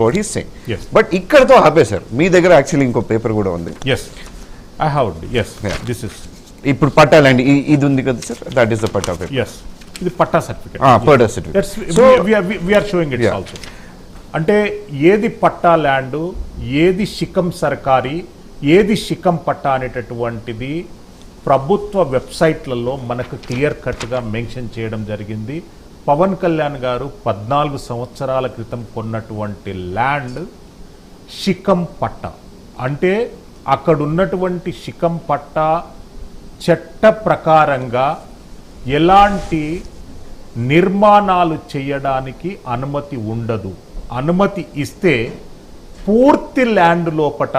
What is saying. But ఇక్కడతో ఆపేశారు. మీ దగ్గర యాక్చువల్లీ ఇంకో పేపర్ కూడా ఉంది. ఇప్పుడు పట్టా ల్యాండ్ ఇది ఉంది కదా sir, that is the patta paper. ఇది patta certificate. Patta certificate. So we are showing it also. అంటే ఏది పట్టా ల్యాండ్, ఏది శిఖం సర్కారీ, ఏది శిఖం పట్టా అనేటటువంటిది ప్రభుత్వ వెబ్సైట్లలో మనకు క్లియర్ కట్గా మెన్షన్ చేయడం జరిగింది. పవన్ కళ్యాణ్ గారు 14 సంవత్సరాల క్రితం కొన్నటువంటి ల్యాండ్ శిఖం పట్టా. అంటే అక్కడున్నటువంటి శిఖం పట్టా చట్ట ప్రకారంగా ఎలాంటి నిర్మాణాలు చేయడానికి అనుమతి ఉండదు. అనుమతి ఇస్తే పూర్తి ల్యాండ్ లోపట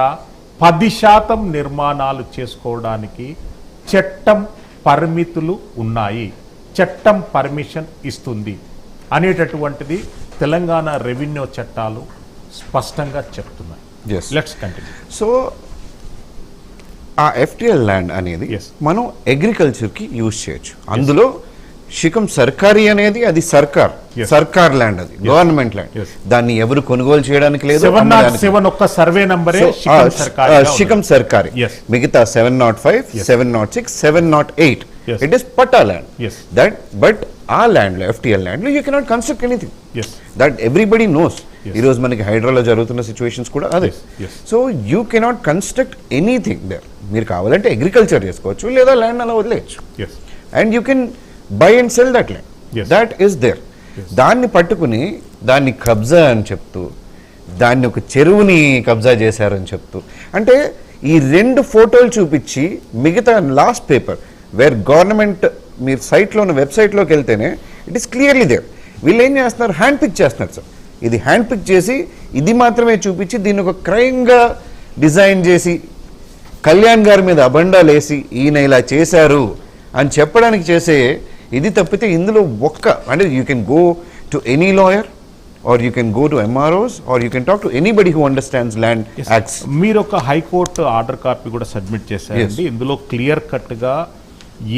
10% నిర్మాణాలు చేసుకోవడానికి చట్టం పరిమితులు ఉన్నాయి, చట్టం పర్మిషన్ ఇస్తుంది అనేటటువంటిది తెలంగాణ రెవెన్యూ చట్టాలు స్పష్టంగా చెప్తున్నాయి. Let's continue. సో ఆ ఎఫ్టిఎల్ ల్యాండ్ అనేది మనం అగ్రికల్చర్కి యూజ్ చేయొచ్చు. అందులో శిఖం సర్కారీ అనేది అది సర్కార్ ల్యాండ్, అది గవర్నమెంట్ ల్యాండ్. దాన్ని ఎవరు కొనుగోలు చేయడానికి లేదు. 707 సర్వే నంబరే శిఖం సర్కారీ. మిగతా 705, 706, 708 it is patta land. That but ఆ ల్యాండ్ లో ఎఫ్టిఎల్ ల్యాండ్ లో you cannot construct anything. That everybody knows. ఈ రోజు మనకి హైడ్రాలో జరుగుతున్న సిచ్యువేషన్స్ కూడా అదే. So you cannot construct anything there. మీరు కావాలంటే అగ్రికల్చర్ చేసుకోవచ్చు, లేదా ల్యాండ్ అలా వదిలేయచ్చు. And you can buy and sell that land. That is there. దాన్ని పట్టుకుని దాన్ని కబ్జా అని చెప్తూ, దాన్ని ఒక చెరువుని కబ్జా చేశారని చెప్తూ, అంటే ఈ 2 ఫోటోలు చూపించి మిగతా లాస్ట్ పేపర్ వేర్ గవర్నమెంట్ మీరు సైట్లో ఉన్న వెబ్సైట్లోకి వెళ్తేనే ఇట్ ఈస్ క్లియర్లీ దేర్. వీళ్ళు ఏం చేస్తున్నారు, హ్యాండ్ పిక్ చేస్తున్నారు సార్. ఇది హ్యాండ్ పిక్ చేసి ఇది మాత్రమే చూపించి దీన్ని ఒక క్రైమ్గా డిజైన్ చేసి కళ్యాణ్ గారి మీద అబండాలు వేసి ఈయన ఇలా చేశారు అని చెప్పడానికి చేసే ఇది తప్పితే ఇందులో అంటే you can go to any lawyer or you can go to MROs or you can talk to anybody who understands land acts. మీరు ఒక హైకోర్టు ఆర్డర్ కాపీ కూడా సబ్మిట్ చేశారండి. ఇందులో క్లియర్ కట్గా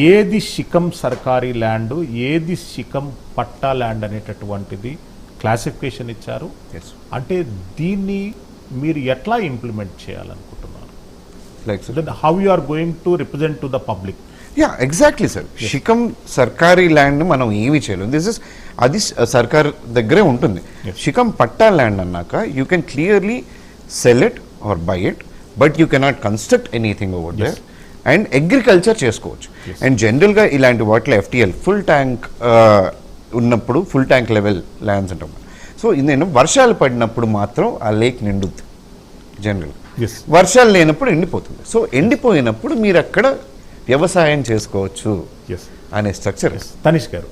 ఏది శిఖం సర్కారీ ల్యాండ్, ఏది శిఖం పట్టా ల్యాండ్ అనేటటువంటిది క్లాసిఫికేషన్ ఇచ్చారు. అంటే దీన్ని మీరు ఎట్లా ఇంప్లిమెంట్ చేయాలనుకుంటున్నారు? How you are going to represent to the public? Exactly sir. శిఖం సర్కారీ ల్యాండ్ మనం ఏమి చేయలేదు. అది సర్కార్ దగ్గరే ఉంటుంది. శిఖం పట్టా ల్యాండ్ అన్నాక you can clearly sell it or buy it, but you cannot construct anything over there. And agriculture చేసుకోవచ్చు. అండ్ జనరల్గా ఇలాంటి వాటిలో ఎఫ్టిఎల్ ఫుల్ ట్యాంక్ ఉన్నప్పుడు ఫుల్ ట్యాంక్ లెవెల్ ల్యాండ్స్ అంటాం. సో నేను వర్షాలు పడినప్పుడు మాత్రం ఆ లేక్ నిండుద్ది. జనరల్గా వర్షాలు లేనప్పుడు ఎండిపోతుంది. సో ఎండిపోయినప్పుడు మీరు అక్కడ వ్యవసాయం చేసుకోవచ్చు అనే స్ట్రక్చర్. తనీష్ గారు,